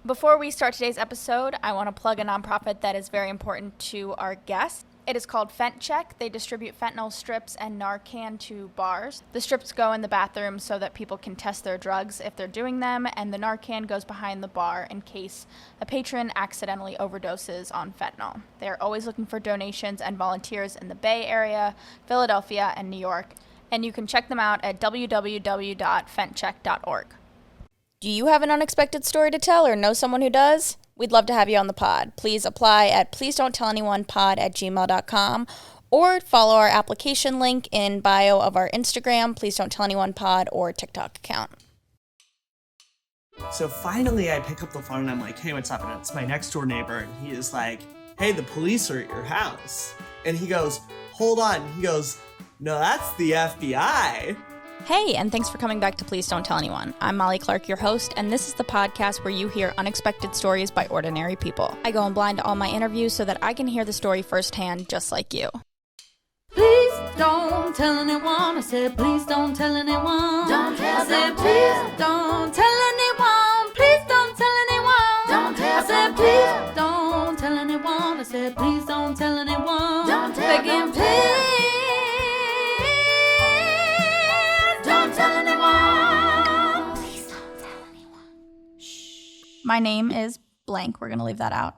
Before we start today's episode, I want to plug a nonprofit that is very important to our guests. It is called FentCheck. They distribute fentanyl strips and Narcan to bars. The strips go in the bathroom so that people can test their drugs if they're doing them, and the Narcan goes behind the bar in case a patron accidentally overdoses on fentanyl. They are always looking for donations and volunteers in the Bay Area, Philadelphia, and New York, and you can check them out at www.fentcheck.org. Do you have an unexpected story to tell or know someone who does? We'd love to have you on the pod. Please apply at pleasedon'ttellanyonePod@gmail.com or follow our application link in bio of our Instagram, Please Don't Tell Anyone Pod, or TikTok account. So finally I pick up the phone and I'm like, hey, what's up? And it's my next door neighbor. And he is like, hey, the police are at your house. And he goes, hold on. He goes, no, that's the FBI. Hey, and thanks for coming back to Please Don't Tell Anyone. I'm Molly Clark, your host, and this is the podcast where you hear unexpected stories by ordinary people. I go in blind to all my interviews so that I can hear the story firsthand, just like you. Please don't tell anyone. I said, please don't tell anyone. Don't tell I said, them, please don't tell anyone. Please don't tell anyone. Don't tell I said, them, please don't tell anyone. I said, please don't tell anyone. Don't tell Begging, them, please don't tell anyone. Please don't tell anyone. My name is blank. We're going to leave that out.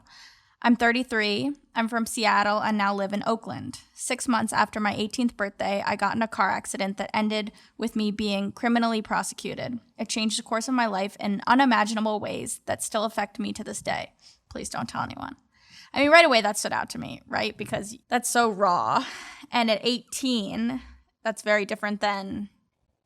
I'm 33. I'm from Seattle and now live in Oakland. 6 months after my 18th birthday, I got in a car accident that ended with me being criminally prosecuted. It changed the course of my life in unimaginable ways that still affect me to this day. Please don't tell anyone. I mean, right away that stood out to me, right? Because that's so raw. And at 18, that's very different than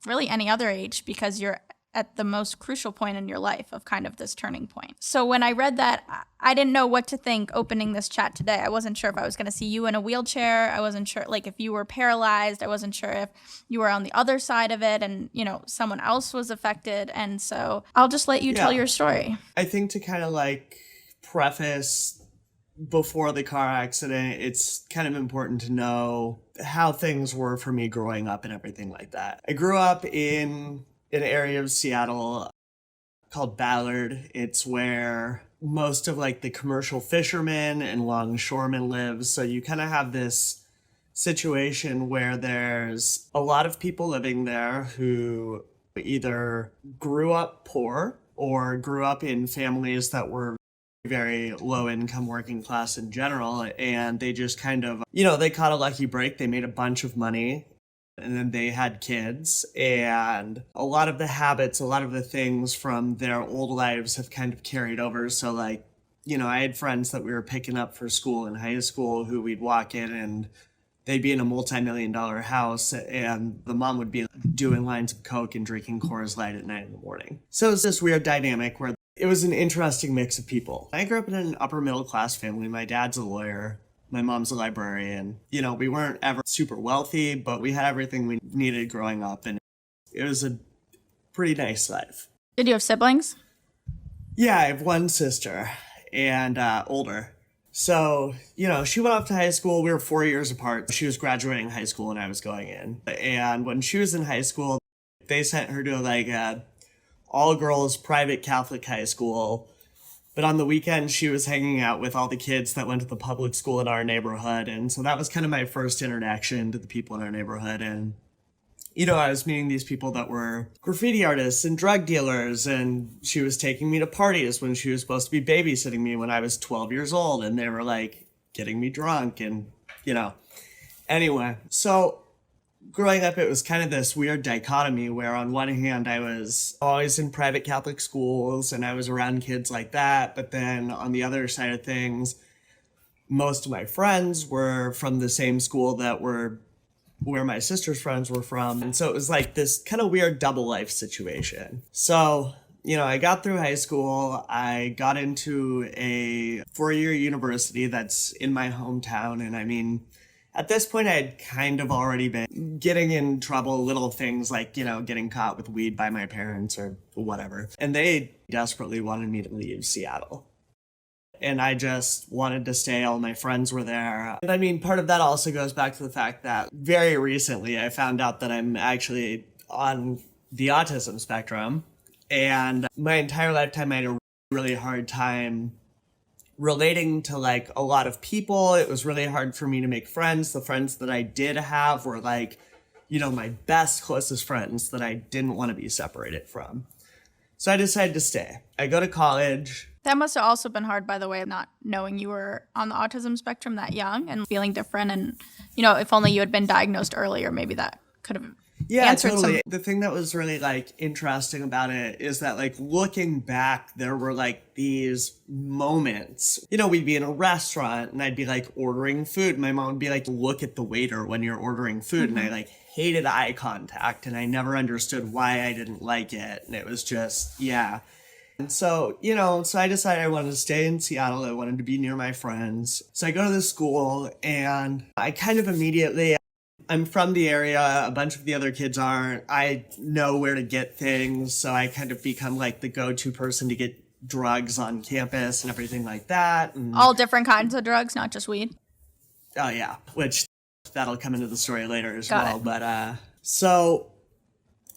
really any other age because you're at the most crucial point in your life of kind of this turning point. So when I read that, I didn't know what to think opening this chat today. I wasn't sure if I was going to see you in a wheelchair. I wasn't sure, like, if you were paralyzed. I wasn't sure if you were on the other side of it and, you know, someone else was affected. And so I'll just let you tell your story. I think to kind of like preface before the car accident, it's kind of important to know how things were for me growing up and everything like that. I grew up in an area of Seattle called Ballard. It's where most of like the commercial fishermen and longshoremen live. So you kind of have this situation where there's a lot of people living there who either grew up poor or grew up in families that were very low income working class in general. And they just kind of, you know, they caught a lucky break. They made a bunch of money. And then they had kids, and a lot of the habits, a lot of the things from their old lives have kind of carried over. So like, you know, I had friends that we were picking up for school in high school who we'd walk in and they'd be in a multi-million-dollar house and the mom would be doing lines of Coke and drinking Coors Light at 9 a.m. So it was this weird dynamic where it was an interesting mix of people. I grew up in an upper middle class family. My dad's a lawyer. My mom's a librarian. You know, we weren't ever super wealthy, but we had everything we needed growing up, and it was a pretty nice life. Did you have siblings? Yeah, I have one sister, and older. So, you know, she went off to high school. We were 4 years apart. She was graduating high school and I was going in. And when she was in high school, they sent her to like a all-girls private Catholic high school. But on the weekend, she was hanging out with all the kids that went to the public school in our neighborhood. And so that was kind of my first introduction to the people in our neighborhood. And, you know, I was meeting these people that were graffiti artists and drug dealers. And she was taking me to parties when she was supposed to be babysitting me when I was 12 years old. And they were like getting me drunk and, you know, anyway. So growing up, it was kind of this weird dichotomy where on one hand, I was always in private Catholic schools and I was around kids like that. But then on the other side of things, most of my friends were from the same school that were where my sister's friends were from. And so it was like this kind of weird double life situation. So, you know, I got through high school. I got into a 4-year university that's in my hometown. And I mean, at this point, I had kind of already been getting in trouble, little things like, you know, getting caught with weed by my parents or whatever. And they desperately wanted me to leave Seattle. And I just wanted to stay. All my friends were there. And I mean, part of that also goes back to the fact that very recently I found out that I'm actually on the autism spectrum. And my entire lifetime, I had a really hard time relating to like a lot of people. It was really hard for me to make friends. The friends that I did have were like, you know, my best, closest friends that I didn't want to be separated from. So I decided to stay. I go to college. That must have also been hard, by the way, not knowing you were on the autism spectrum that young and feeling different. And, you know, if only you had been diagnosed earlier, maybe that could have answered totally. some. The thing that was really like interesting about it is that like looking back, there were like these moments, you know, we'd be in a restaurant and I'd be like ordering food. My mom would be like, look at the waiter when you're ordering food. And I like hated eye contact and I never understood why I didn't like it. And it was just, yeah. And so, you know, so I decided I wanted to stay in Seattle. I wanted to be near my friends. So I go to this school and I kind of immediately, I'm from the area. A bunch of the other kids aren't. I know where to get things. So I kind of become like the go-to person to get drugs on campus and everything like that. And, All different kinds of drugs, not just weed. oh, yeah, which that'll come into the story later as Got well. it. But so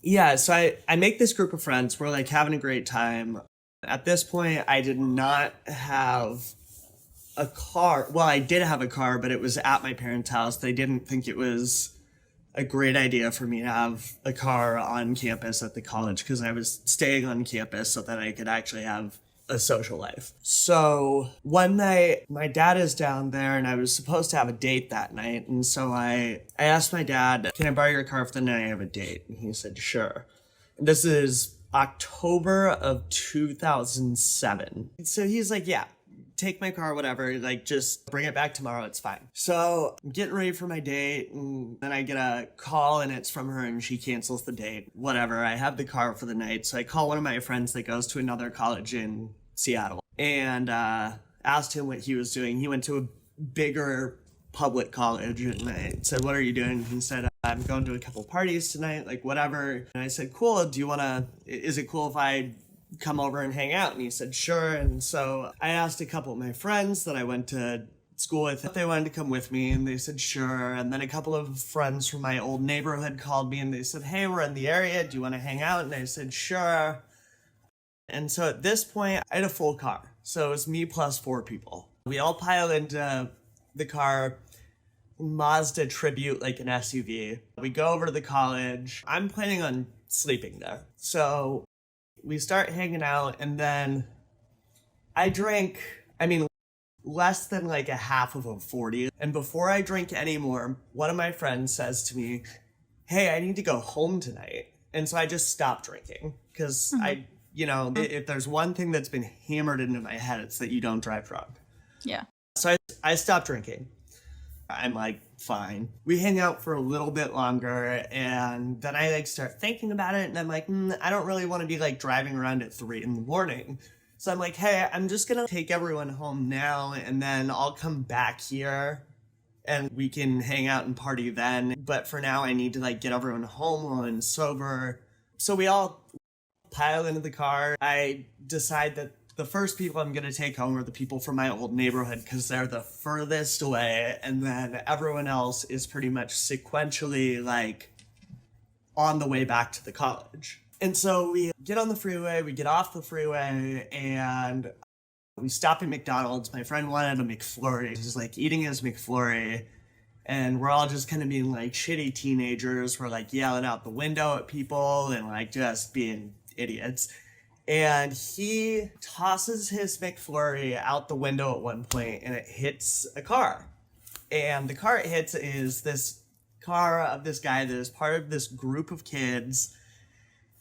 I make this group of friends. We're like having a great time. At this point, I did not have a car. Well, I did have a car, but it was at my parents' house. They didn't think it was a great idea for me to have a car on campus at the college because I was staying on campus so that I could actually have a social life. So one night, my dad is down there and I was supposed to have a date that night. And so I asked my dad, can I borrow your car for the night I have a date? And he said, sure. And this is October of 2007. So he's like, yeah, take my car, whatever, like just bring it back tomorrow, it's fine. So I'm getting ready for my date and then I get a call and it's from her and she cancels the date. Whatever, I have the car for the night. So I call one of my friends that goes to another college in Seattle and asked him what he was doing. He went to a bigger public college and I said, what are you doing? He said, I'm going to a couple parties tonight, like whatever. And I said, cool, is it cool if I come over and hang out? And he said, sure. And so I asked a couple of my friends that I went to school with if they wanted to come with me, and they said, sure. And then a couple of friends from my old neighborhood called me and they said, hey, we're in the area. Do you want to hang out? And I said, sure. And so at this point, I had a full car. So it was me plus 4 people. We all piled into the car, Mazda Tribute, like an SUV. We go over to the college. I'm planning on sleeping there. So we start hanging out and then I drank, less than like a half of a 40. And before I drink anymore, one of my friends says to me, hey, I need to go home tonight. And so I just stopped drinking because if there's one thing that's been hammered into my head, it's that you don't drive drunk. Yeah. So I stopped drinking. I'm like, fine. We hang out for a little bit longer and then I like start thinking about it and I'm like, I don't really want to be like driving around at 3 a.m. So I'm like, hey, I'm just going to take everyone home now and then I'll come back here and we can hang out and party then. But for now, I need to like get everyone home and sober. So we all pile into the car. I decide that the first people I'm going to take home are the people from my old neighborhood because they're the furthest away. And then everyone else is pretty much sequentially like on the way back to the college. And so we get on the freeway, we get off the freeway, and we stop at McDonald's. My friend wanted a McFlurry. He's like eating his McFlurry. And we're all just kind of being like shitty teenagers. We're like yelling out the window at people and like just being idiots. And he tosses his McFlurry out the window at one point and it hits a car. And the car it hits is this car of this guy that is part of this group of kids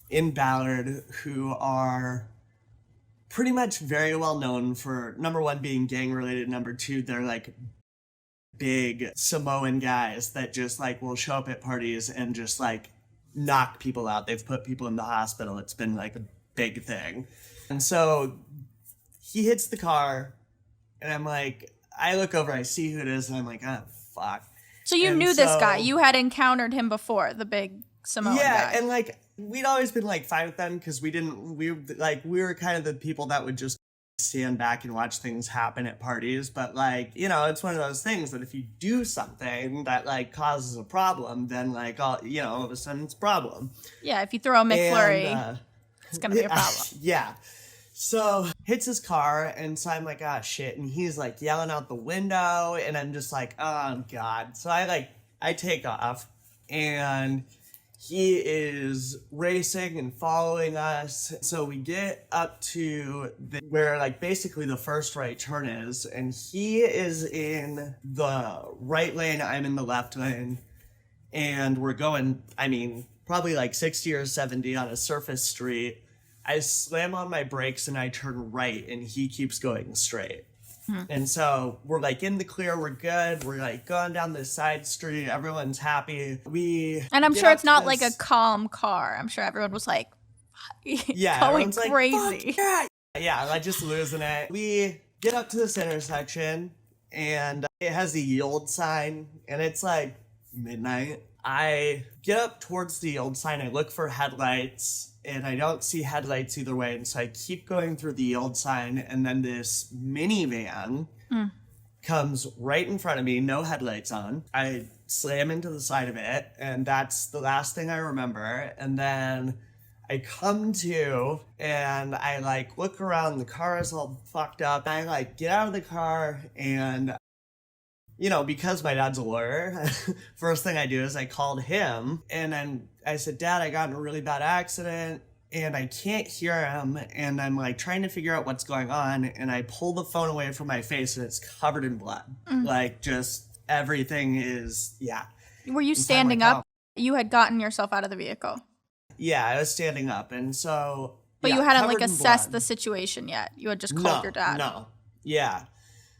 in Ballard who are pretty much very well known for, number one, being gang related. Number two, they're like big Samoan guys that just like will show up at parties and just like knock people out. They've put people in the hospital. It's been like a big thing. And so he hits the car and I'm like, I look over, I see who it is, and I'm like, oh, fuck. So you knew this guy. You had encountered him before, the big Samoan guy. Yeah, and like we'd always been like fine with them because we were kind of the people that would just stand back and watch things happen at parties. But like, it's one of those things that if you do something that like causes a problem, then like all of a sudden it's a problem. Yeah, if you throw a McFlurry, it's gonna be a problem. Yeah. So hits his car, and so I'm like, ah, shit, and he's like yelling out the window, and I'm just like, oh god. So I take off, and he is racing and following us. So we get up to where like basically the first right turn is, and he is in the right lane, I'm in the left lane, and we're going, I mean, probably like 60 or 70 on a surface street. I slam on my brakes and I turn right, and he keeps going straight. And so we're like in the clear, we're good. We're like going down this side street. Everyone's happy. And I'm sure it's not like a calm car. I'm sure everyone was like going crazy. Like, yeah, like just losing it. We get up to this intersection, and it has a yield sign, and it's like midnight. I get up towards the yield sign. I look for headlights, and I don't see headlights either way. And so I keep going through the yield sign, and then this minivan comes right in front of me, no headlights on. I slam into the side of it, and that's the last thing I remember. And then I come to, and I like look around, the car is all fucked up. I like get out of the car, and you know, because my dad's a lawyer, first thing I do is I called him, and then I said, Dad, I got in a really bad accident, and I can't hear him, and I'm like trying to figure out what's going on, and I pull the phone away from my face, and it's covered in blood. Like, just everything is, yeah. Were you standing up? You had gotten yourself out of the vehicle. Yeah, I was standing up, and so... But yeah, you hadn't like covered in assessed blood. the situation yet. You had just called your dad. No, yeah.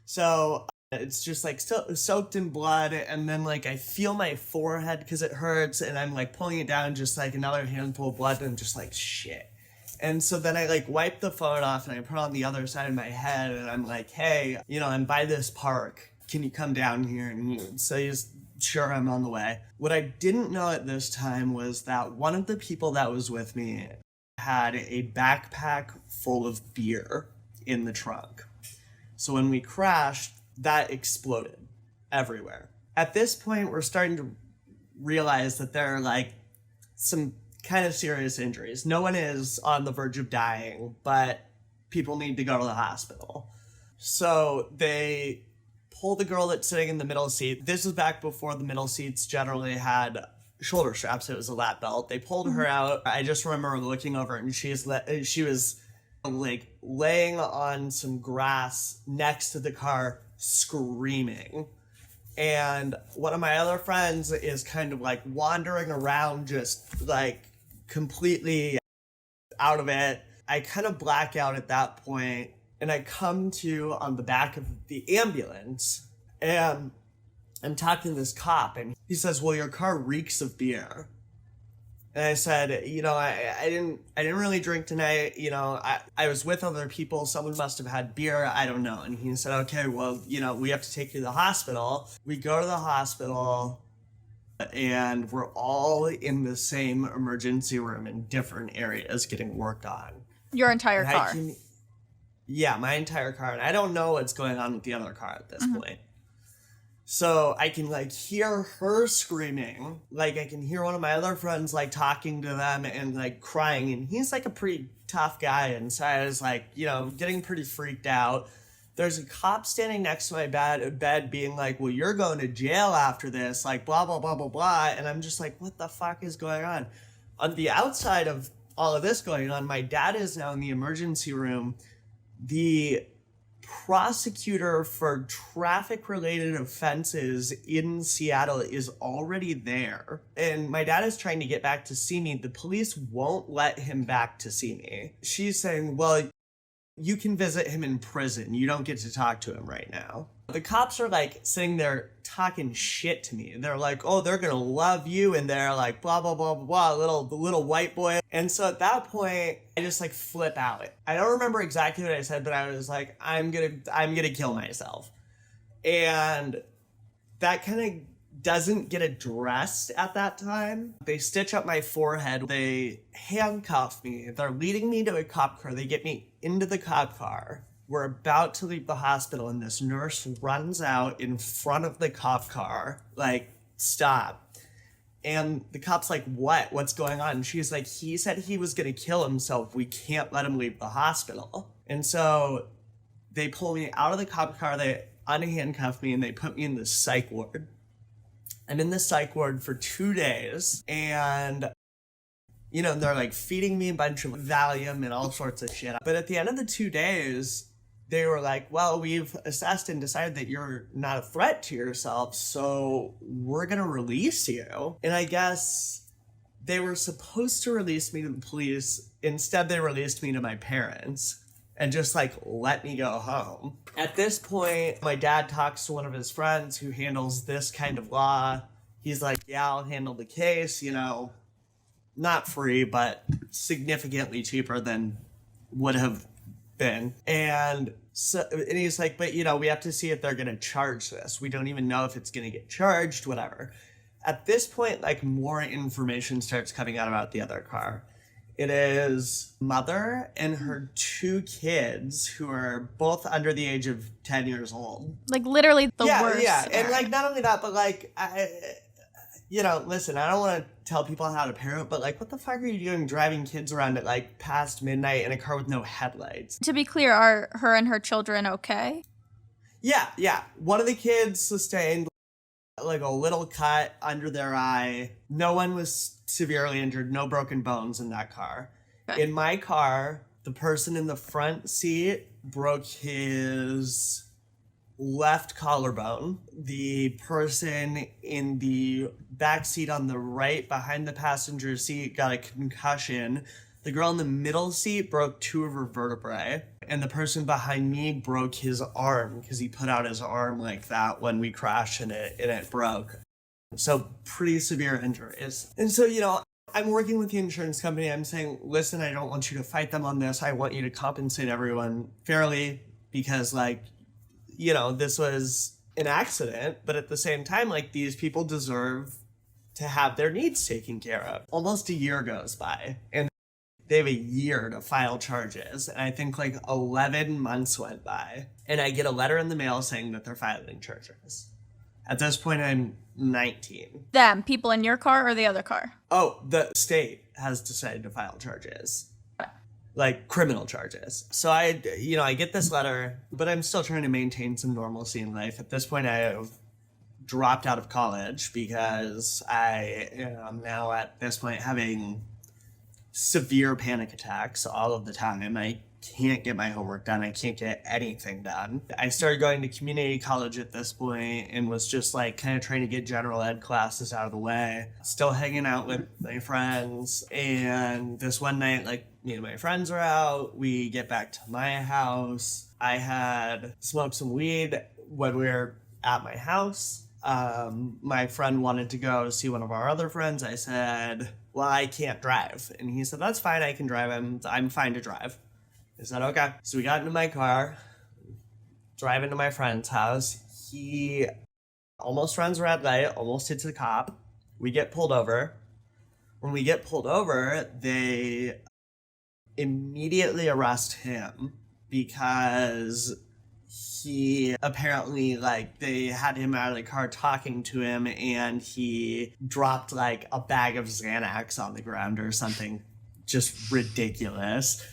So... it's just like still soaked in blood, and then like I feel my forehead because it hurts, and I'm like pulling it down, just like another handful of blood, and I'm just like shit. And so then I like wipe the phone off, and I put it on the other side of my head, and I'm like, hey, you know, I'm by this park. Can you come down here? And so he's sure, I'm on the way. What I didn't know at this time was that one of the people that was with me had a backpack full of beer in the trunk. So when we crashed, that exploded everywhere. At this point, we're starting to realize that there are like some kind of serious injuries. No one is on the verge of dying, but people need to go to the hospital. So they pull the girl that's sitting in the middle seat. This is back before the middle seats generally had shoulder straps. It was a lap belt. They pulled her out. I just remember looking over, and she was like laying on some grass next to the car, screaming. And one of my other friends is kind of like wandering around, just like completely out of it. I kind of black out at that point, and I come to on the back of the ambulance, and I'm talking to this cop, and he says, well, your car reeks of beer. And I said, you know, I didn't really drink tonight. You know, I was with other people. Someone must have had beer. I don't know. And he said, okay, well, you know, we have to take you to the hospital. We go to the hospital, and we're all in the same emergency room in different areas getting worked on. Your entire car? Yeah, my entire car. And I don't know what's going on with the other car at this point. So I can like hear her screaming, like I can hear one of my other friends like talking to them and like crying, and he's like a pretty tough guy, and so I was like, you know, getting pretty freaked out. There's a cop standing next to my bed being like, well, you're going to jail after this, like blah, blah, blah, blah, blah. And I'm just like, what the fuck is going on? On the outside of all of this going on, my dad is now in the emergency room. The prosecutor for traffic-related offenses in Seattle is already there, and my dad is trying to get back to see me. The police won't let him back to see me. She's saying, well, you can visit him in prison. You don't get to talk to him right now. The cops are like sitting there talking shit to me. They're like, oh, they're gonna love you, and they're like blah blah blah blah blah, the little white boy. And so at that point, I just like flip out. I don't remember exactly what I said, but I was like, I'm gonna kill myself. And that kind of doesn't get addressed at that time. They stitch up my forehead. They handcuff me. They're leading me to a cop car. They get me into the cop car. We're about to leave the hospital, and this nurse runs out in front of the cop car, like, stop. And the cop's like, what? What's going on? And she's like, he said he was going to kill himself. We can't let him leave the hospital. And so they pull me out of the cop car, they unhandcuff me, and they put me in the psych ward. I'm in the psych ward for 2 days, and they're like feeding me a bunch of Valium and all sorts of shit. But at the end of the 2 days, they were like, well, we've assessed and decided that you're not a threat to yourself, so we're going to release you. And I guess they were supposed to release me to the police. Instead, they released me to my parents and just like let me go home. At this point, my dad talks to one of his friends who handles this kind of law. He's like, yeah, I'll handle the case, not free, but significantly cheaper than would have been. And he's like, but we have to see if they're going to charge this. We don't even know if it's going to get charged, whatever. At this point, like, more information starts coming out about the other car. It is mother and her 2 kids who are both under the age of 10 years old. Like, literally the worst. Yeah. And like, not only that, but like, listen, I don't want to tell people how to parent, but like, what the fuck are you doing driving kids around at like past midnight in a car with no headlights? To be clear, are her and her children okay? Yeah. One of the kids sustained like a little cut under their eye. No one was severely injured, no broken bones in that car. Okay. In my car, the person in the front seat broke his left collarbone. The person in the back seat on the right behind the passenger seat got a concussion. The girl in the middle seat broke 2 of her vertebrae. And the person behind me broke his arm because he put out his arm like that when we crashed and it broke. So pretty severe injuries. And so, I'm working with the insurance company. I'm saying, listen, I don't want you to fight them on this. I want you to compensate everyone fairly because this was an accident, but at the same time, like, these people deserve to have their needs taken care of. Almost a year goes by, and they have a year to file charges, and I think like 11 months went by, and I get a letter in the mail saying that they're filing charges. At this point, I'm 19. Them, people in your car or the other car? Oh, the state has decided to file charges. Like criminal charges. So I get this letter, but I'm still trying to maintain some normalcy in life. At this point, I have dropped out of college because I am now at this point having severe panic attacks all of the time. I can't get my homework done. I can't get anything done. I started going to community college at this point and was just like kind of trying to get general ed classes out of the way. Still hanging out with my friends. And this one night, like, me and my friends are out. We get back to my house. I had smoked some weed when we were at my house. My friend wanted to go see one of our other friends. I said, well, I can't drive. And he said, that's fine. I can drive. I'm fine to drive. I said, okay. So we got into my car, driving to my friend's house. He almost runs a red light, almost hits a cop. We get pulled over. When we get pulled over, they immediately arrest him because he apparently, like, they had him out of the car talking to him and he dropped like a bag of Xanax on the ground or something just ridiculous.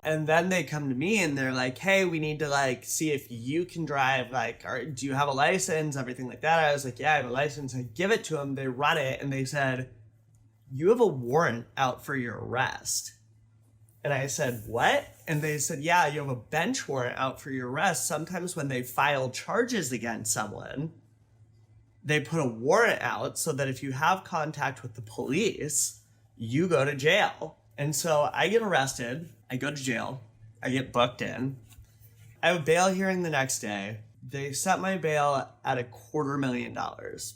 And then they come to me and they're like, hey, we need to like see if you can drive, like, or do you have a license, everything like that. I was like, yeah, I have a license. I give it to them. They run it and they said, you have a warrant out for your arrest. And I said, what? And they said, yeah, you have a bench warrant out for your arrest. Sometimes when they file charges against someone, they put a warrant out so that if you have contact with the police, you go to jail. And so I get arrested, I go to jail, I get booked in. I have a bail hearing the next day. They set my bail at $250,000.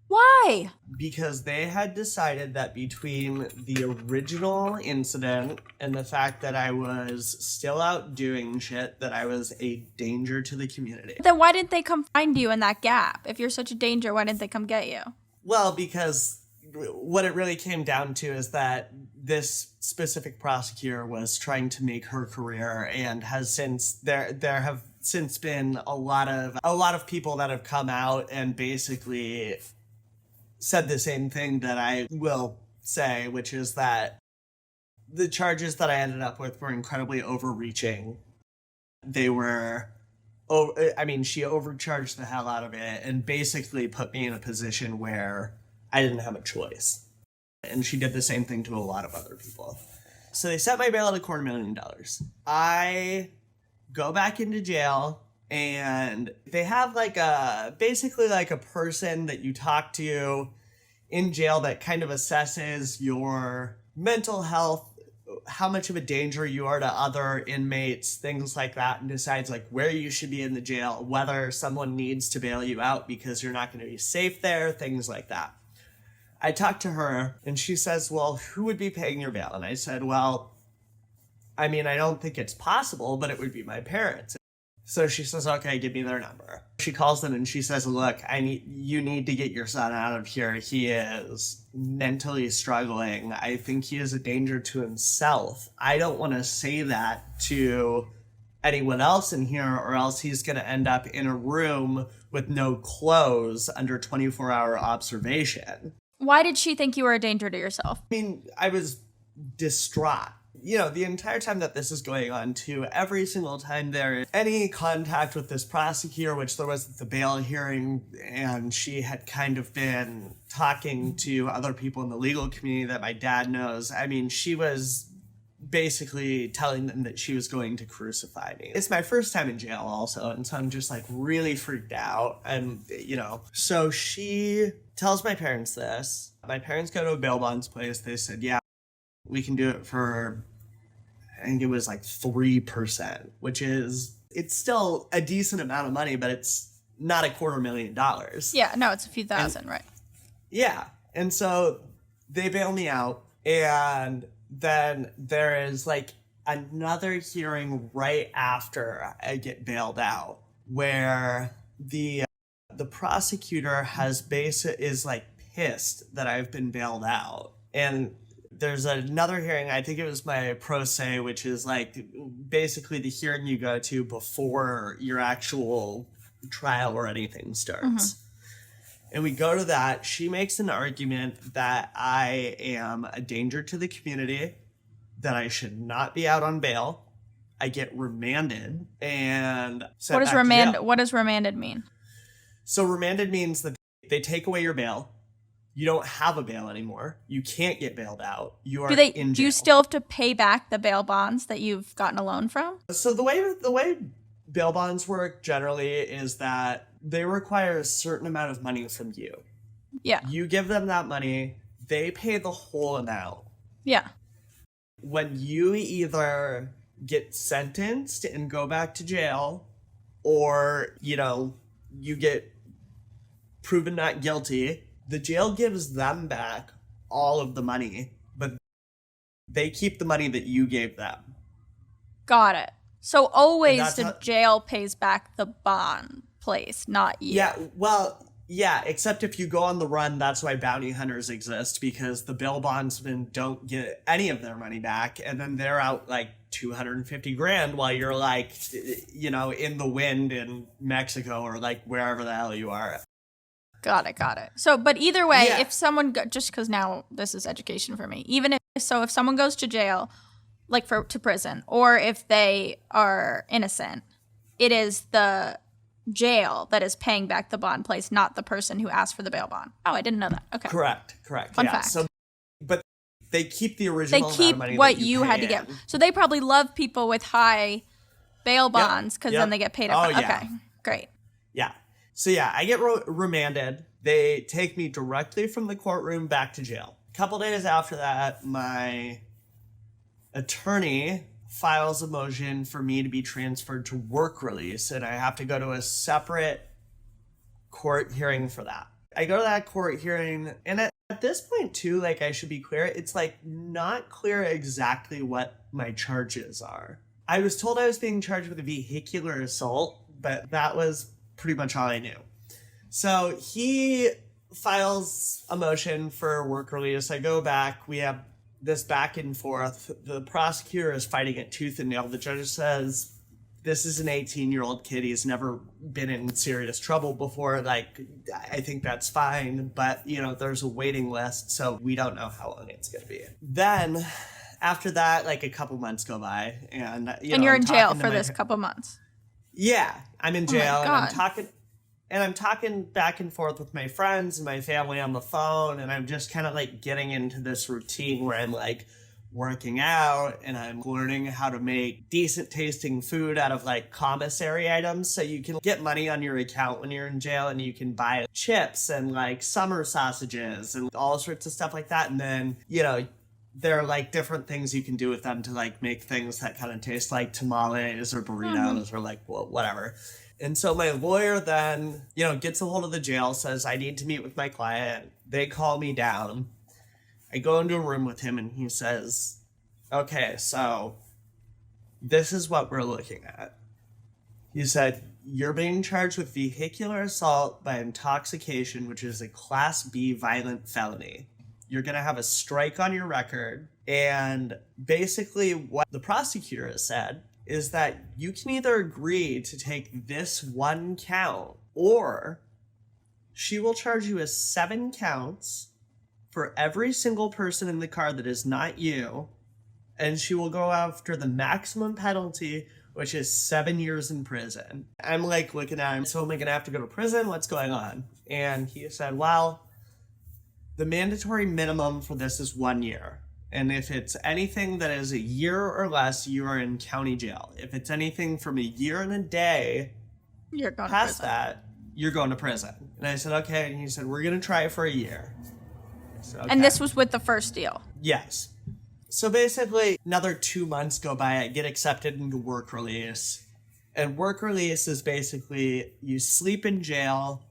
Why? Because they had decided that between the original incident and the fact that I was still out doing shit, that I was a danger to the community. Then why didn't they come find you in that gap? If you're such a danger, why didn't they come get you? Well, because what it really came down to is that this specific prosecutor was trying to make her career and has since there have since been a lot of people that have come out and basically said the same thing that I will say, which is that the charges that I ended up with were incredibly overreaching. They were, she overcharged the hell out of it and basically put me in a position where I didn't have a choice. And she did the same thing to a lot of other people. So they set my bail at $250,000. I go back into jail, and they have basically a person that you talk to in jail that kind of assesses your mental health, how much of a danger you are to other inmates, things like that, and decides where you should be in the jail, whether someone needs to bail you out because you're not going to be safe there, things like that. I talked to her, and she says, well, who would be paying your bail? And I said, well, I don't think it's possible, but it would be my parents. So she says, okay, give me their number. She calls them and she says, look, you need to get your son out of here. He is mentally struggling. I think he is a danger to himself. I don't want to say that to anyone else in here, or else he's going to end up in a room with no clothes under 24-hour observation. Why did she think you were a danger to yourself? I was distraught. The entire time that this is going on, too, every single time there is any contact with this prosecutor, which there was at the bail hearing, and she had kind of been talking to other people in the legal community that my dad knows. She was basically telling them that she was going to crucify me. It's my first time in jail also, and so I'm just really freaked out. And, so she tells my parents this. My parents go to a bail bonds place. They said, yeah, we can do it for, I think it was 3%, which is, it's still a decent amount of money, but it's not $250,000. Yeah, no, it's a few thousand, right? Yeah. And so they bail me out, and then there is another hearing right after I get bailed out where the prosecutor is pissed that I've been bailed out. And there's another hearing, I think it was my pro se, which is basically the hearing you go to before your actual trial or anything starts. Mm-hmm. And we go to that. She makes an argument that I am a danger to the community, that I should not be out on bail. I get remanded and sent What does back to jail. What does remanded mean? So remanded means that they take away your bail. You don't have a bail anymore. You can't get bailed out. You are in jail. Do you still have to pay back the bail bonds that you've gotten a loan from? So the way bail bonds work generally is that they require a certain amount of money from you. Yeah. You give them that money, they pay the whole amount. Yeah. When you either get sentenced and go back to jail, or, you get proven not guilty, the jail gives them back all of the money, but they keep the money that you gave them. Got it. So always the jail pays back the bond place, not you. Yeah, well, yeah, except if you go on the run, that's why bounty hunters exist, because the bail bondsmen don't get any of their money back, and then they're out $250,000 while you're in the wind in Mexico or wherever the hell you are. Got it. So, but either way, if someone, just because now this is education for me, if someone goes to jail, to prison, or if they are innocent, it is the jail that is paying back the bond place, not the person who asked for the bail bond. Oh, I didn't know that. Okay. Correct. Fun fact. So, but they keep the original amount of money what that you had to get. So they probably love people with high bail bonds because then they get paid up. Oh, yeah. Okay, great. Yeah. So I get remanded. They take me directly from the courtroom back to jail. A couple days after that, my attorney files a motion for me to be transferred to work release, and I have to go to a separate court hearing for that. I go to that court hearing, and at this point too, I should be clear, it's not clear exactly what my charges are. I was told I was being charged with a vehicular assault, but that was pretty much all I knew. So he files a motion for work release. I go back. We have this back and forth. The prosecutor is fighting it tooth and nail. The judge says this is an 18-year-old kid. He's never been in serious trouble before. Like, I think that's fine. But, there's a waiting list, so we don't know how long it's going to be. Then after that, like a couple months go by, and and you're in jail for this couple months. Yeah, I'm in jail, Oh my and I'm talking back and forth with my friends and my family on the phone, and I'm just kind of like getting into this routine where I'm like working out and I'm learning how to make decent tasting food out of like commissary items, so you can get money on your account when you're in jail, and you can buy chips and like summer sausages and all sorts of stuff like that. And then there are like different things you can do with them to like make things that kind of taste like tamales or burritos or like whatever. And so my lawyer then, gets a hold of the jail, says, I need to meet with my client. They call me down. I go into a room with him, and he says, okay, so this is what we're looking at. He said, you're being charged with vehicular assault by intoxication, which is a Class B violent felony. You're going to have a strike on your record. And basically what the prosecutor has said is that you can either agree to take this one count, or she will charge you with 7 counts for every single person in the car that is not you. And she will go after the maximum penalty, which is 7 years in prison. I'm like looking at him, so am I going to have to go to prison? What's going on? And he said, well, the mandatory minimum for this is 1 year. And if it's anything that is a year or less, you are in county jail. If it's anything from a year and a day You're going past to prison. that, you're going to prison. And I said, okay. And he said, we're going to try it for a year. I said, okay. And this was with the first deal. Yes. So basically, another 2 months go by. I get accepted into work release. And work release is basically you sleep in jail,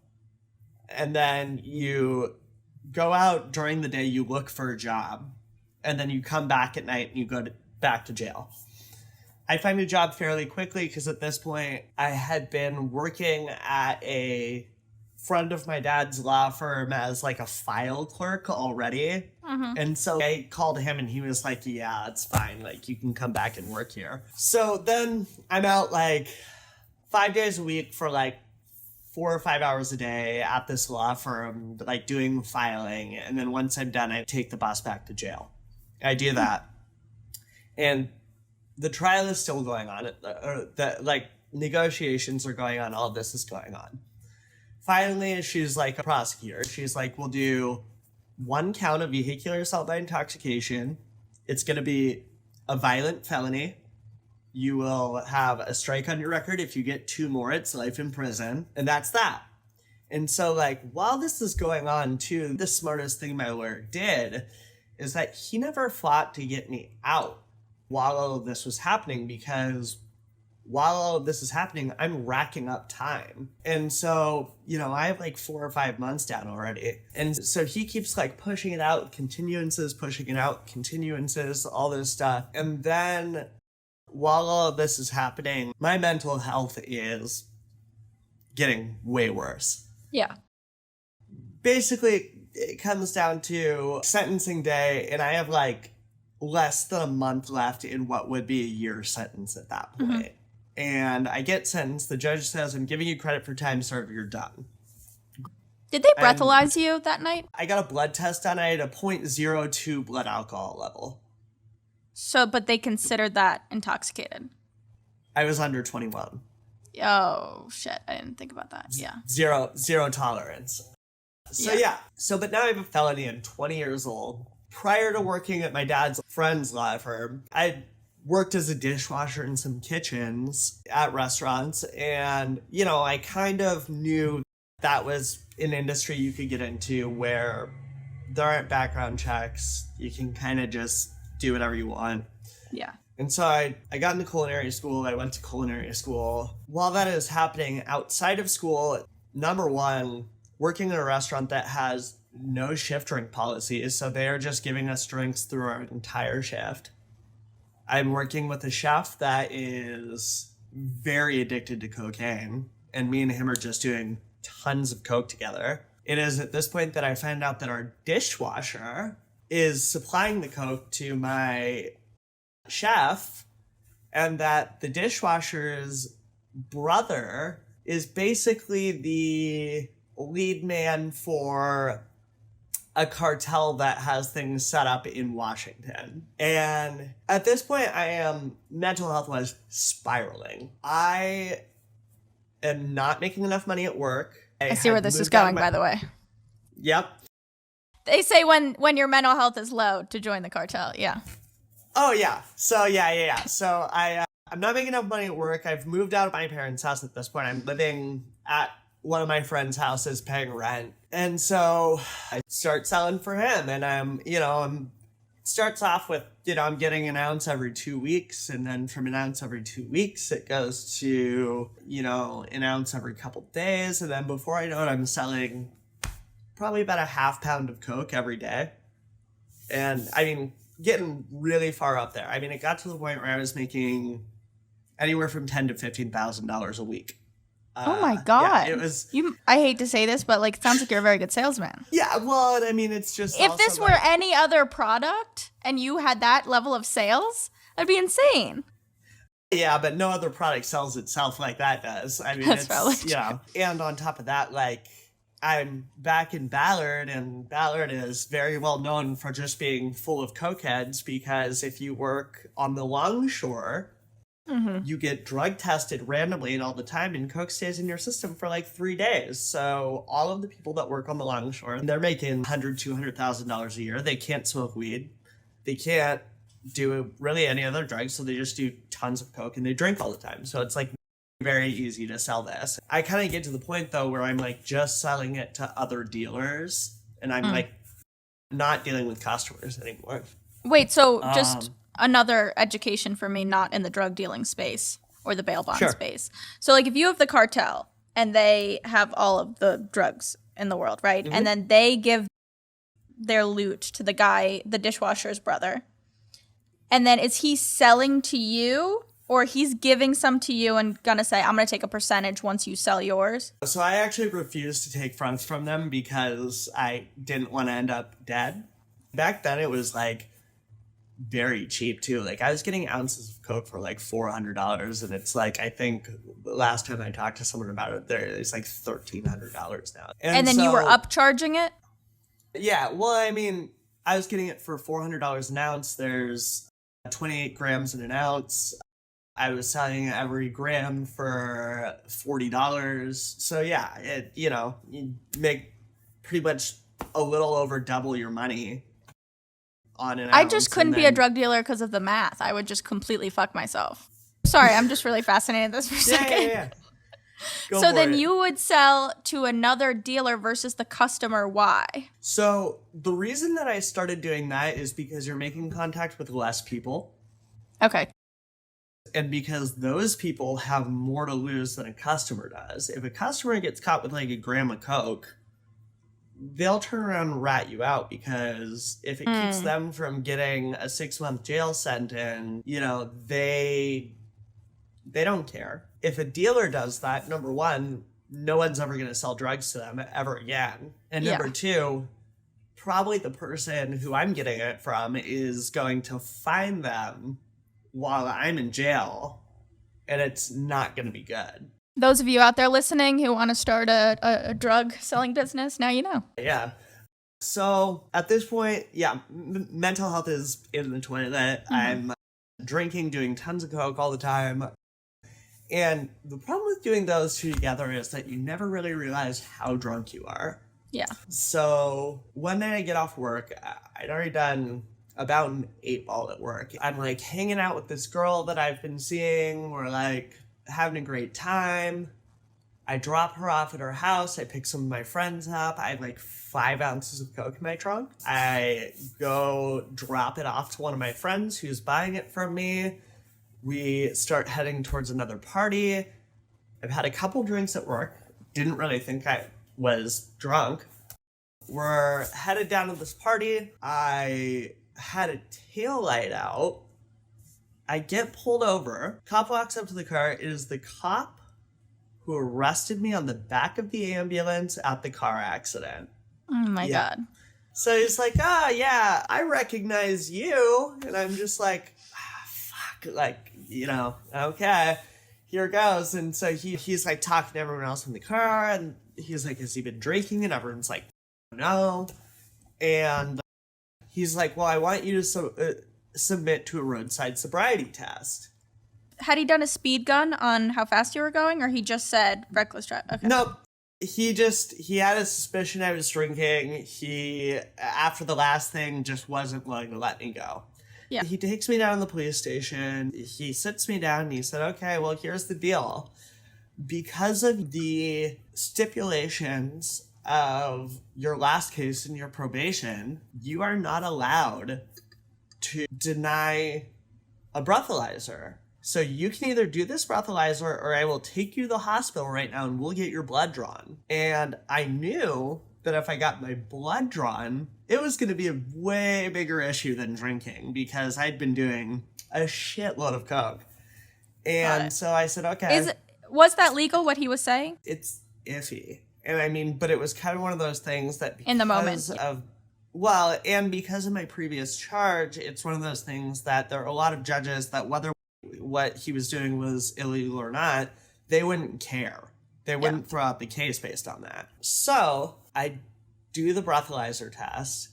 and then you go out during the day, you look for a job, and then you come back at night and you go back to jail. I find a job fairly quickly because at this point I had been working at a friend of my dad's law firm as like a file clerk already. And so I called him, and he was like, yeah, it's fine. Like, you can come back and work here. So then I'm out like 5 days a week for like 4 or 5 hours a day at this law firm, like doing filing. And then once I'm done, I take the bus back to jail. I do that. And the trial is still going on. Like negotiations are going on. All this is going on. Finally, she's like a prosecutor. She's like, we'll do 1 count of vehicular assault by intoxication. It's going to be a violent felony. You will have a strike on your record. If you get 2 more, it's life in prison. And that's that. And so, like, while this is going on, too, the smartest thing my lawyer did is that he never fought to get me out while all of this was happening, because while all of this is happening, I'm racking up time. And so, I have like 4 or 5 months down already. And so he keeps like pushing it out, continuances, pushing it out, continuances, all this stuff. And then while all of this is happening, my mental health is getting way worse. Yeah. Basically, it comes down to sentencing day, and I have like less than a month left in what would be a year sentence at that point. And I get sentenced. The judge says, I'm giving you credit for time served. You're done. Did they breathalyze you that night? I got a blood test done. I had a 0.02 blood alcohol level. So, but they considered that intoxicated. I was under 21. Oh, shit. I didn't think about that. Yeah. Zero tolerance. So yeah. But now I have a felony. I'm 20 years old. Prior to working at my dad's friend's law firm, I worked as a dishwasher in some kitchens at restaurants. And, I kind of knew that was an industry you could get into where there aren't background checks. You can kind of just do whatever you want. Yeah. And so I got into culinary school. I went to culinary school. While that is happening outside of school, number one, working in a restaurant that has no shift drink policies, so they are just giving us drinks through our entire shift. I'm working with a chef that is very addicted to cocaine, and me and him are just doing tons of coke together. It is at this point that I find out that our dishwasher is supplying the coke to my chef, and that the dishwasher's brother is basically the lead man for a cartel that has things set up in Washington. And at this point, I am, mental health-wise, spiraling. I am not making enough money at work. I see where this is going, by the way. Yep. They say when your mental health is low to join the cartel. Yeah. Oh, yeah. So, yeah. So I'm not making enough money at work. I've moved out of my parents' house at this point. I'm living at one of my friend's houses paying rent. And so I start selling for him. And I'm starts off with, I'm getting an ounce every 2 weeks. And then from an ounce every 2 weeks, it goes to, an ounce every couple days. And then before I know it, I'm selling probably about a half pound of Coke every day. And getting really far up there. It got to the point where I was making anywhere from $10,000 to $15,000 a week. Oh my God. Yeah, it was. I hate to say this, but it sounds like you're a very good salesman. Yeah, well, it's just. If this were any other product and you had that level of sales, that'd be insane. Yeah, but no other product sells itself like that does. That's valid. And on top of that, I'm back in Ballard, and Ballard is very well known for just being full of cokeheads because if you work on the longshore, you get drug tested randomly and all the time, and coke stays in your system for 3 days. So all of the people that work on the longshore, they're making $100,000-$200,000 a year. They can't smoke weed. They can't do really any other drugs, so they just do tons of coke and they drink all the time. So it's very easy to sell this. I kind of get to the point though where I'm just selling it to other dealers, and I'm not dealing with customers anymore. Wait, so just another education for me, not in the drug dealing space or the bail bond space. So if you have the cartel and they have all of the drugs in the world, right? And then they give their loot to the guy, the dishwasher's brother. And then is he selling to you, or he's giving some to you and gonna say, I'm gonna take a percentage once you sell yours? So I actually refused to take fronts from them because I didn't want to end up dead. Back then it was very cheap too. I was getting ounces of Coke for $400, and it's I think the last time I talked to someone about it, it's $1,300 now. And then you were upcharging it? Yeah, well, I was getting it for $400 an ounce. There's 28 grams in an ounce. I was selling every gram for $40. So yeah, you make pretty much a little over double your money on an ounce. I just couldn't be a drug dealer because of the math. I would just completely fuck myself. Sorry, I'm just really fascinated with this for a second. Yeah. So then you would sell to another dealer versus the customer. Why? So the reason that I started doing that is because you're making contact with less people. Okay. And because those people have more to lose than a customer does. If a customer gets caught with a gram of Coke, they'll turn around and rat you out, because if it keeps them from getting a 6-month jail sentence, they don't care. If a dealer does that, number one, no one's ever going to sell drugs to them ever again. And number two, probably the person who I'm getting it from is going to find them while I'm in jail, and it's not going to be good. Those of you out there listening who want to start a drug selling business, now you know. Yeah. So at this point, mental health is in the toilet. I'm drinking, doing tons of Coke all the time. And the problem with doing those two together is that you never really realize how drunk you are. Yeah. So one day I get off work. I'd already done about an 8-ball at work. I'm hanging out with this girl that I've been seeing. We're having a great time. I drop her off at her house. I pick some of my friends up. I have 5 ounces of Coke in my trunk. I go drop it off to one of my friends who's buying it from me. We start heading towards another party. I've had a couple drinks at work. Didn't really think I was drunk. We're headed down to this party. I had a tail light out. I get pulled over. Cop walks up to the car. It is the cop who arrested me on the back of the ambulance at the car accident. Oh my God. So he's like, yeah, I recognize you. And I'm just fuck. like, okay, here goes. And so he's like talking to everyone else in the car, and he's like, has he been drinking? And everyone's like, no. And he's like, well, I want you to submit to a roadside sobriety test. Had he done a speed gun on how fast you were going, or he just said reckless drive? Okay. Nope. He had a suspicion I was drinking. He, after the last thing, just wasn't willing to let me go. Yeah. He takes me down to the police station. He sits me down and he said, okay, well, here's the deal. Because of the stipulations of your last case in your probation, you are not allowed to deny a breathalyzer. So you can either do this breathalyzer or I will take you to the hospital right now and we'll get your blood drawn. And I knew that if I got my blood drawn, it was going to be a way bigger issue than drinking because I'd been doing a shitload of coke. And so I said, okay. Was that legal, what he was saying? It's iffy. And I mean, but it was kind of one of those things that in the moment. And because of my previous charge, it's one of those things that there are a lot of judges that whether what he was doing was illegal or not, they wouldn't care. They wouldn't throw out the case based on that. So I do the breathalyzer test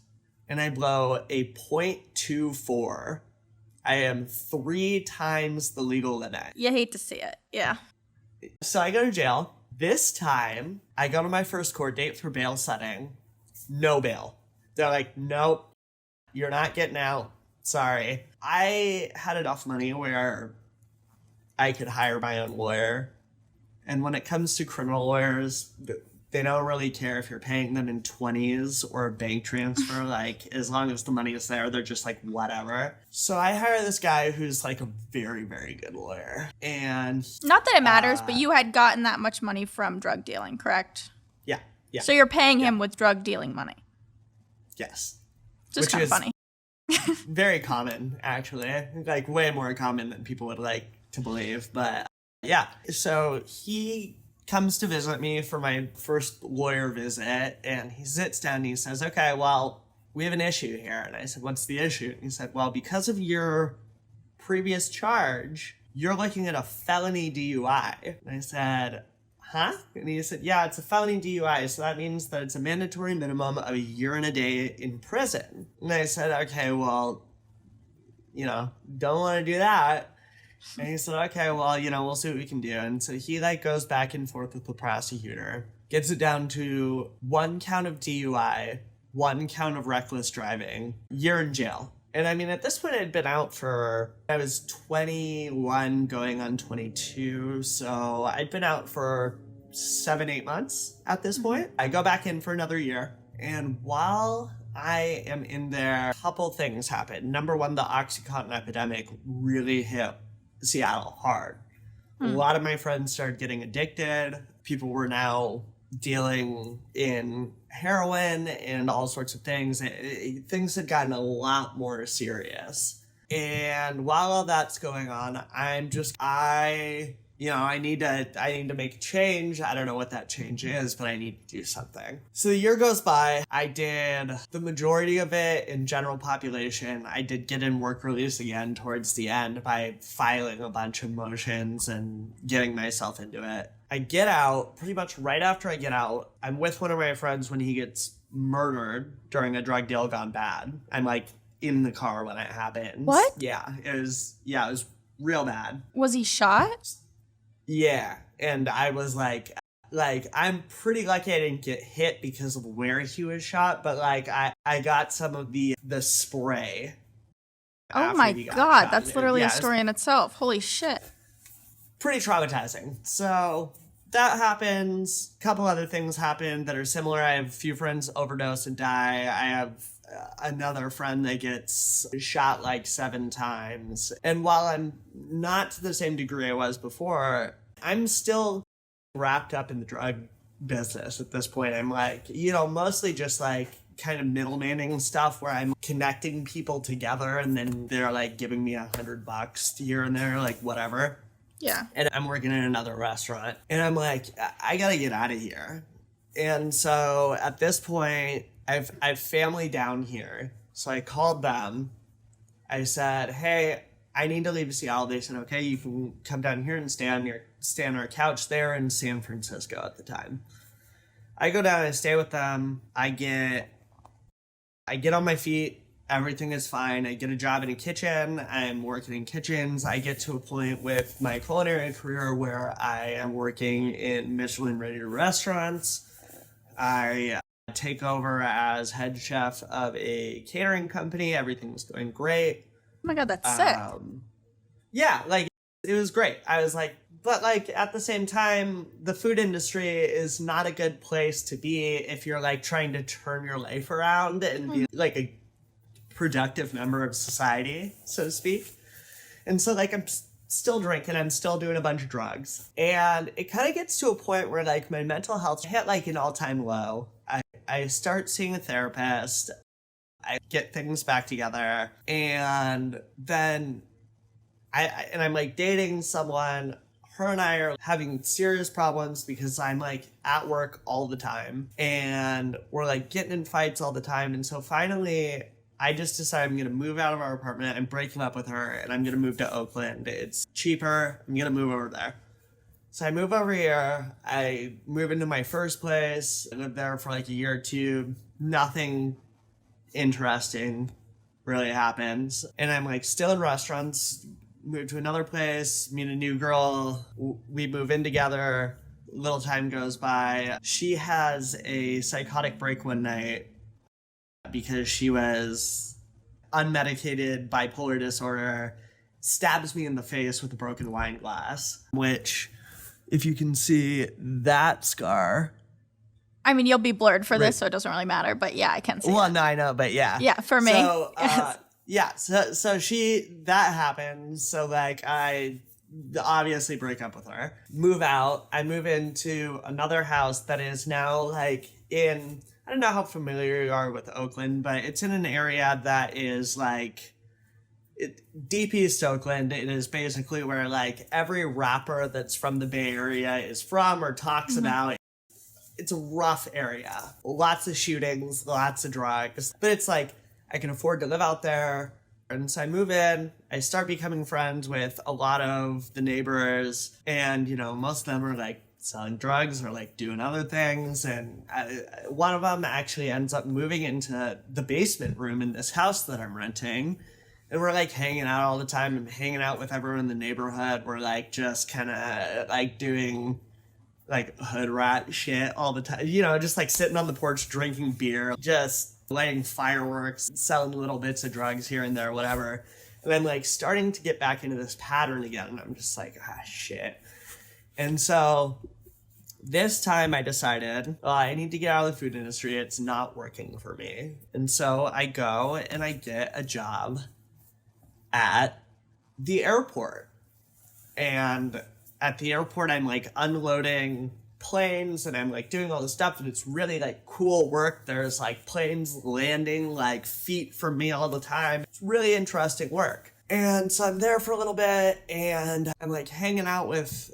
and I blow a .24. I am 3 times the legal limit. You hate to see it. Yeah. So I go to jail. This time I go to my first court date for bail setting. No bail. They're like, nope, you're not getting out. Sorry. I had enough money where I could hire my own lawyer. And when it comes to criminal lawyers, they don't really care if you're paying them in 20s or a bank transfer. Like, as long as the money is there, they're just like, whatever. So I hire this guy who's like a very, very good lawyer. And not that it matters, but you had gotten that much money from drug dealing, correct? Yeah. So you're paying him with drug dealing money. Yes. Just kind of funny. Very common, actually. Like, way more common than people would like to believe. But yeah. So he comes to visit me for my first lawyer visit, and he sits down and he says, okay, well, we have an issue here. And I said, what's the issue? And he said, well, because of your previous charge, you're looking at a felony DUI. And I said, huh? And he said, yeah, it's a felony DUI, so that means that it's a mandatory minimum of 1 year and a day in prison. And I said, okay, well, don't want to do that. And he said, okay, well, we'll see what we can do. And so he goes back and forth with the prosecutor, gets it down to 1 count of DUI, 1 count of reckless driving, year in jail. And I mean, at this point, I was 21 going on 22. So I'd been out for 7-8 months at this point. I go back in for another year. And while I am in there, a couple things happen. Number one, the OxyContin epidemic really hit Seattle hard. A lot of my friends started getting addicted. People were now dealing in heroin and all sorts of things. Things had gotten a lot more serious. And while all that's going on, I need to make a change. I don't know what that change is, but I need to do something. So the year goes by. I did the majority of it in general population. I did get in work release again towards the end by filing a bunch of motions and getting myself into it. I get out, pretty much right after I get out, I'm with one of my friends when he gets murdered during a drug deal gone bad. I'm in the car when it happens. What? Yeah, it was real bad. Was he shot? Yeah, and I was like, I'm pretty lucky I didn't get hit because of where he was shot, but I got some of the spray. Oh my god, that's literally a story in itself. Holy shit. Pretty traumatizing. So that happens. A couple other things happen that are similar. I have a few friends overdose and die. I have another friend that gets shot 7 times. And while I'm not to the same degree I was before, I'm still wrapped up in the drug business at this point. I'm mostly just kind of middlemaning stuff where I'm connecting people together and then they're giving me $100 here and there, whatever. Yeah. And I'm working in another restaurant and I'm I gotta get out of here. And so at this point, I've family down here. So I called them. I said, hey, I need to leave Seattle. They said, okay, you can come down here and stay on our couch there in San Francisco at the time. I go down and stay with them. I get on my feet. Everything is fine. I get a job in a kitchen. I'm working in kitchens. I get to a point with my culinary career where I am working in Michelin-rated restaurants. I take over as head chef of a catering company. Everything was going great. Oh my God, that's sick. Yeah, like, it was great. I was like, but like at the same time, the food industry is not a good place to be if you're like trying to turn your life around and be like a productive member of society, so to speak. And so like I'm still drinking, I'm still doing a bunch of drugs. And it kind of gets to a point where like my mental health hit like an all-time low. I start seeing a therapist. I get things back together. And then I'm like dating someone. Her and I are having serious problems because I'm like at work all the time and we're like getting in fights all the time. And so finally I just decided I'm going to move out of our apartment. I'm breaking up with her and I'm going to move to Oakland. It's cheaper. I'm going to move over there. So I move over here. I move into my first place. I lived there for like a year or two. Nothing interesting really happens. And I'm like still in restaurants. Move to another place, meet a new girl, we move in together, little time goes by. She has a psychotic break one night because she was unmedicated bipolar disorder, stabs me in the face with a broken wine glass, which, if you can see that scar. I mean, you'll be blurred for this, so it doesn't really matter, but yeah, I can see Well, it. no, I know, but yeah. Yeah, for me. So, yes. yeah, so that happens. So like I obviously break up with her, move out. I move into another house that is now like I don't know how familiar you are with Oakland, but it's in an area that is like deep East Oakland. It is basically where like every rapper that's from the Bay Area is from or talks about. It's a rough area. Lots of shootings, lots of drugs, but it's like I can afford to live out there. And so I move in, I start becoming friends with a lot of the neighbors, and, you know, most of them are like selling drugs or like doing other things. And one of them actually ends up moving into the basement room in this house that I'm renting. And we're like hanging out all the time and hanging out with everyone in the neighborhood. We're like just kind of like doing like hood rat shit all the time, you know, just like sitting on the porch drinking beer, just lighting fireworks, selling little bits of drugs here and there, whatever. And I'm like starting to get back into this pattern again, and I'm just like, shit. And so this time I decided, well, I need to get out of the food industry. It's not working for me. And so I go and I get a job at the airport. And at the airport, I'm like unloading planes and I'm like doing all this stuff, and it's really like cool work. There's like planes landing like feet from me all the time. It's really interesting work. And so I'm there for a little bit and I'm like hanging out with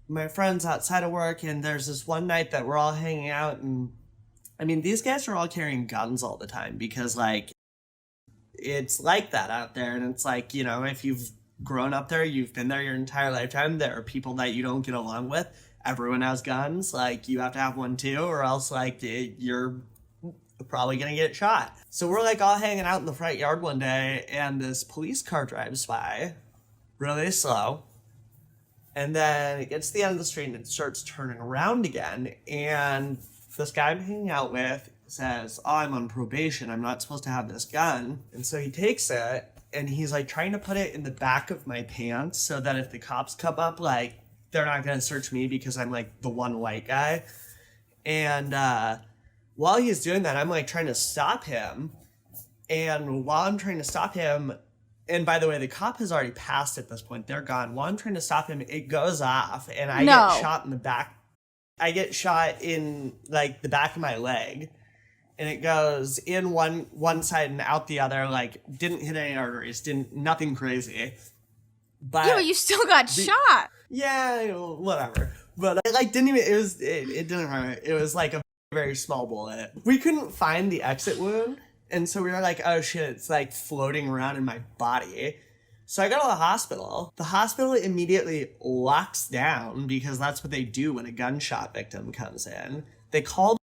my friends outside of work, and there's this one night that we're all hanging out, and I mean, these guys are all carrying guns all the time because like it's like that out there. And it's like, you know, if you've grown up there, you've been there your entire lifetime, there are people that you don't get along with. Everyone has guns. Like, you have to have one too, or else like you're probably gonna get shot. So we're like all hanging out in the front yard one day, and this police car drives by really slow, and then it gets to the end of the street and it starts turning around again, and this guy I'm hanging out with says, oh, I'm on probation, I'm not supposed to have this gun. And so he takes it and he's like trying to put it in the back of my pants so that if the cops come up, like, they're not going to search me because I'm like the one white guy. And while he's doing that, I'm like trying to stop him. And while I'm trying to stop him, and by the way, the cop has already passed at this point. They're gone. While I'm trying to stop him, it goes off and I get shot in the back. I get shot in like the back of my leg. And it goes in one side and out the other. Like, didn't hit any arteries. Nothing crazy. But yeah, but you still got shot. Yeah, whatever. But I like didn't even. It didn't hurt. It was like a very small bullet. We couldn't find the exit wound, and so we were like, oh shit, it's like floating around in my body. So I go to the hospital. The hospital immediately locks down because that's what they do when a gunshot victim comes in. They call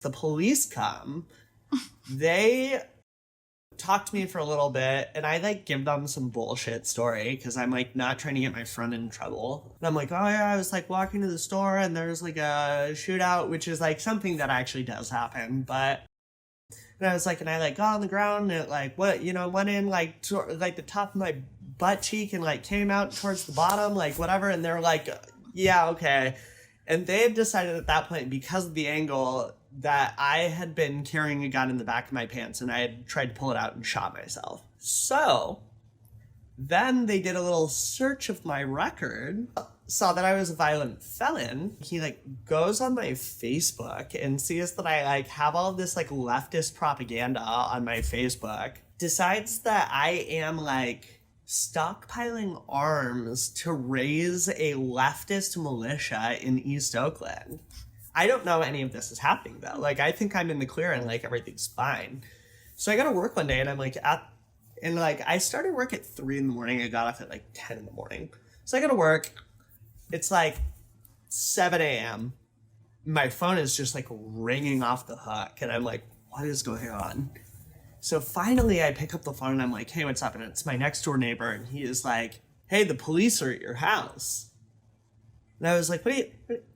the police come. They talk to me for a little bit, and I like give them some bullshit story because I'm like not trying to get my friend in trouble. And I'm like, oh yeah, I was like walking to the store and there's like a shootout, which is like something that actually does happen. But and I was like, and I like got on the ground and it like what went in like like the top of my butt cheek and like came out towards the bottom, like whatever. And they're like, yeah, okay. And they had decided at that point, because of the angle, that I had been carrying a gun in the back of my pants and I had tried to pull it out and shot myself. So then they did a little search of my record, saw that I was a violent felon. He like goes on my Facebook and sees that I like have all of this like leftist propaganda on my Facebook, decides that I am like stockpiling arms to raise a leftist militia in East Oakland. I don't know any of this is happening though. Like I think I'm in the clear and like everything's fine. So I go to work one day and I'm like I started work at 3 a.m. I got off at like 10 a.m. So I go to work. It's like 7 a.m. My phone is just like ringing off the hook and I'm like, what is going on? So finally I pick up the phone and I'm like, hey, what's up? And it's my next door neighbor and he is like, hey, the police are at your house. And I was like,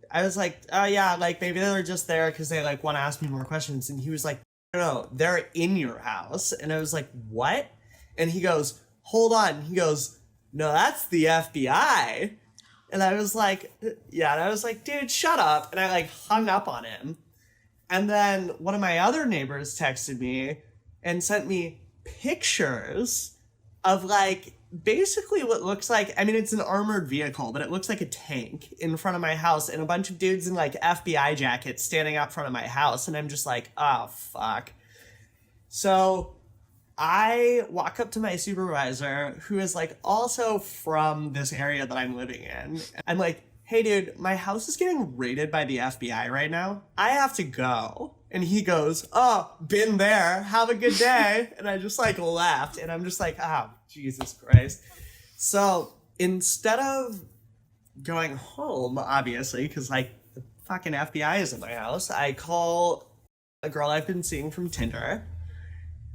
I was like, oh yeah, like maybe they're just there because they like want to ask me more questions. And he was like, no, they're in your house. And I was like, what? And he goes, hold on. He goes, no, that's the FBI. And I was like, yeah. And I was like, dude, shut up. And I like hung up on him. And then one of my other neighbors texted me and sent me pictures of like basically what looks like, I mean, it's an armored vehicle, but it looks like a tank in front of my house and a bunch of dudes in like FBI jackets standing out front of my house. And I'm just like, oh, fuck. So I walk up to my supervisor, who is like also from this area that I'm living in. I'm like, hey, dude, my house is getting raided by the FBI right now. I have to go. And he goes, oh, been there. Have a good day. And I just like laughed. And I'm just like, oh, Jesus Christ. So instead of going home, obviously, because like the fucking FBI is in my house, I call a girl I've been seeing from Tinder.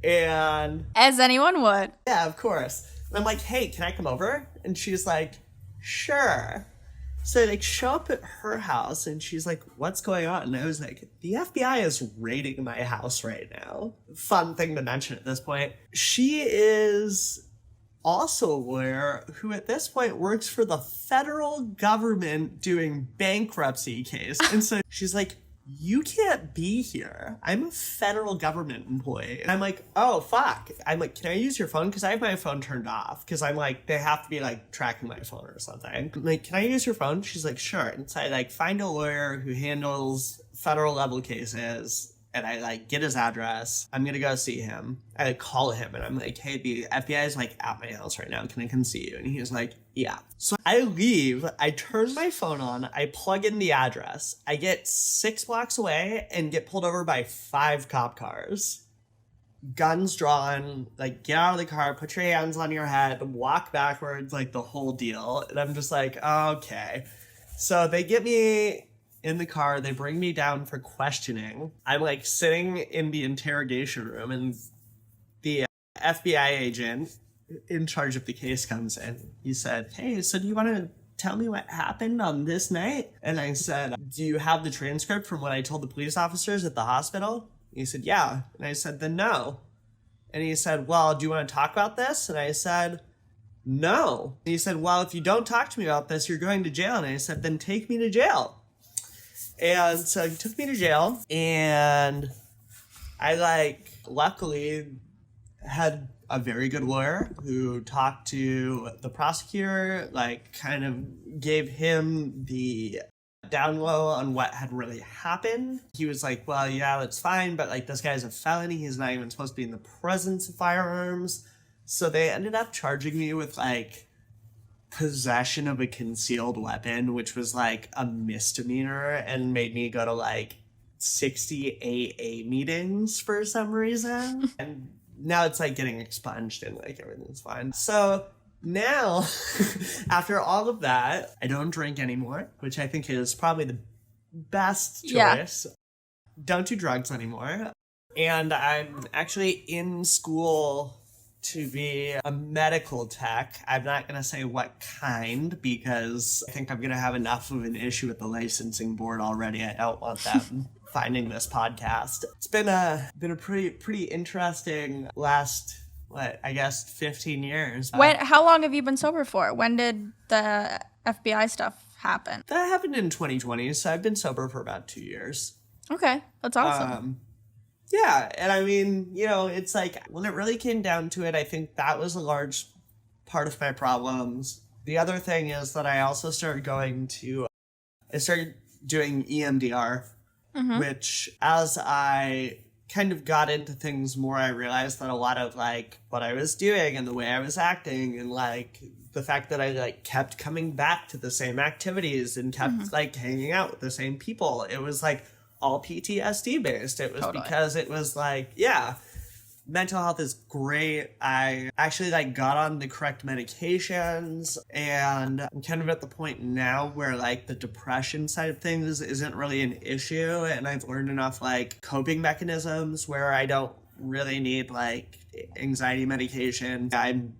And As anyone would. yeah, of course. And I'm like, hey, can I come over? And she's like, sure. So I like show up at her house and she's like, what's going on? And I was like, the FBI is raiding my house right now. Fun thing to mention at this point. She is also a lawyer who at this point works for the federal government doing bankruptcy case. And so she's like, you can't be here. I'm a federal government employee. And I'm like, oh, fuck. I'm like, can I use your phone? Because I have my phone turned off. Because I'm like, they have to be like tracking my phone or something. I'm like, can I use your phone? She's like, sure. And so I like find a lawyer who handles federal level cases. And I like get his address. I'm going to go see him. I like call him and I'm like, hey, the FBI is like at my house right now. Can I come see you? And he's like, yeah. So I leave. I turn my phone on. I plug in the address. I get 6 blocks away and get pulled over by 5 cop cars. Guns drawn, like get out of the car, put your hands on your head, walk backwards, like the whole deal. And I'm just like, okay. So they get me in the car, they bring me down for questioning. I'm like sitting in the interrogation room and the FBI agent in charge of the case comes in. He said, hey, so do you want to tell me what happened on this night? And I said, do you have the transcript from what I told the police officers at the hospital? And he said, yeah. And I said, then no. And he said, well, do you want to talk about this? And I said, no. And he said, well, if you don't talk to me about this, you're going to jail. And I said, then take me to jail. And so he took me to jail, and I like luckily had a very good lawyer who talked to the prosecutor, like kind of gave him the down low on what had really happened. He was like, well, yeah, that's fine, but like this guy's a felony. He's not even supposed to be in the presence of firearms. So they ended up charging me with like possession of a concealed weapon, which was like a misdemeanor and made me go to like 60 AA meetings for some reason. And now it's like getting expunged and like everything's fine. So Now, after all of that, I don't drink anymore, which I think is probably the best choice. Yeah. Don't do drugs anymore. And I'm actually in school to be a medical tech. I'm not going to say what kind because I think I'm going to have enough of an issue with the licensing board already. I don't want them finding this podcast. It's been a pretty interesting last, 15 years. How long have you been sober for? When did the FBI stuff happen? That happened in 2020, so I've been sober for about 2 years. Okay, that's awesome. Yeah, and I mean, it's like, when it really came down to it, I think that was a large part of my problems. The other thing is that I also started doing EMDR, which as I kind of got into things more, I realized that a lot of, what I was doing and the way I was acting and, the fact that I, kept coming back to the same activities and kept, hanging out with the same people, it was, all PTSD based. It was totally. Because it was mental health is great. I actually got on the correct medications, and I'm kind of at the point now where the depression side of things isn't really an issue, and I've learned enough coping mechanisms where I don't really need anxiety medication. I'm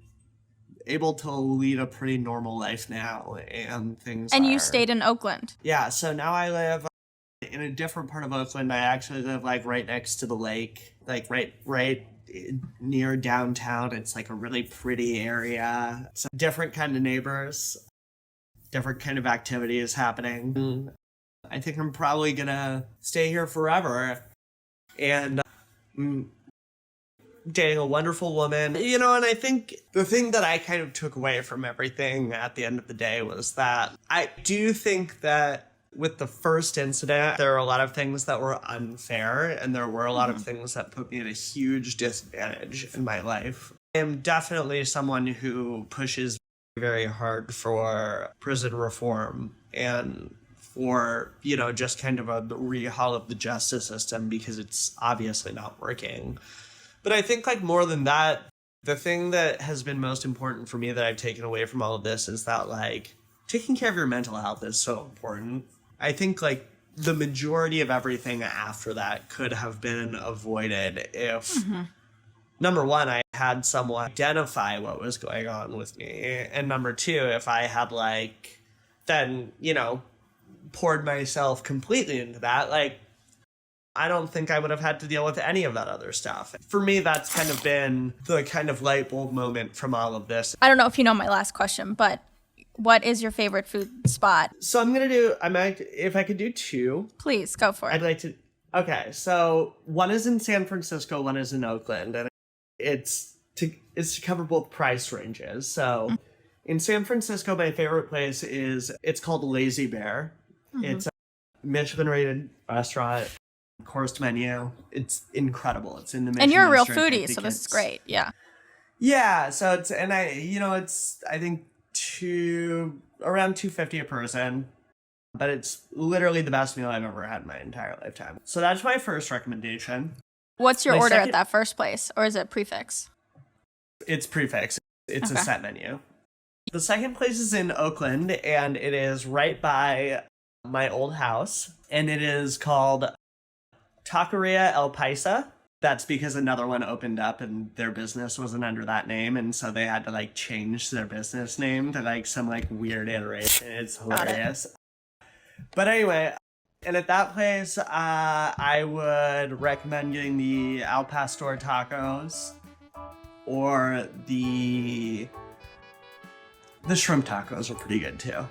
able to lead a pretty normal life now, and you stayed in Oakland. Yeah, so now I live in a different part of Oakland. I actually live right next to the lake, right near downtown. It's a really pretty area. It's a different kind of neighbors, different kind of activities happening. I think I'm probably gonna stay here forever, and dating a wonderful woman, and I think the thing that I kind of took away from everything at the end of the day was that I do think that with the first incident, there are a lot of things that were unfair, and there were a lot of things that put me at a huge disadvantage in my life. I am definitely someone who pushes very hard for prison reform and for, just kind of a rehaul of the justice system because it's obviously not working. But I think more than that, the thing that has been most important for me that I've taken away from all of this is that taking care of your mental health is so important. I think the majority of everything after that could have been avoided if, number one, I had someone identify what was going on with me. And number two, if I had then, poured myself completely into that, I don't think I would have had to deal with any of that other stuff. For me, that's kind of been the kind of light bulb moment from all of this. I don't know if you know my last question, but what is your favorite food spot? So if I could do two. Please, go for it. I'd like to. Okay, so one is in San Francisco, one is in Oakland, and it's to cover both price ranges. So in San Francisco, my favorite place it's called Lazy Bear. It's a Michelin-rated restaurant, course menu. It's incredible. It's in the Michelin. And you're a real foodie, so this is great. Yeah. Yeah, so it's I think around $250 a person, but it's literally the best meal I've ever had in my entire lifetime. So that's my first recommendation. What's your order at that first place, or is it prefix? It's prefix. It's a set menu. The second place is in Oakland, and it is right by my old house, and it is called Taqueria El Paisa. That's because another one opened up and their business wasn't under that name, and so they had to change their business name to some weird iteration. It's hilarious. But anyway, and at that place, I would recommend getting the Al Pastor tacos or the shrimp tacos are pretty good too.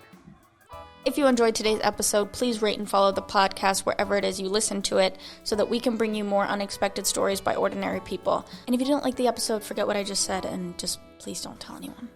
If you enjoyed today's episode, please rate and follow the podcast wherever it is you listen to it so that we can bring you more unexpected stories by ordinary people. And if you didn't like the episode, forget what I just said and just please don't tell anyone.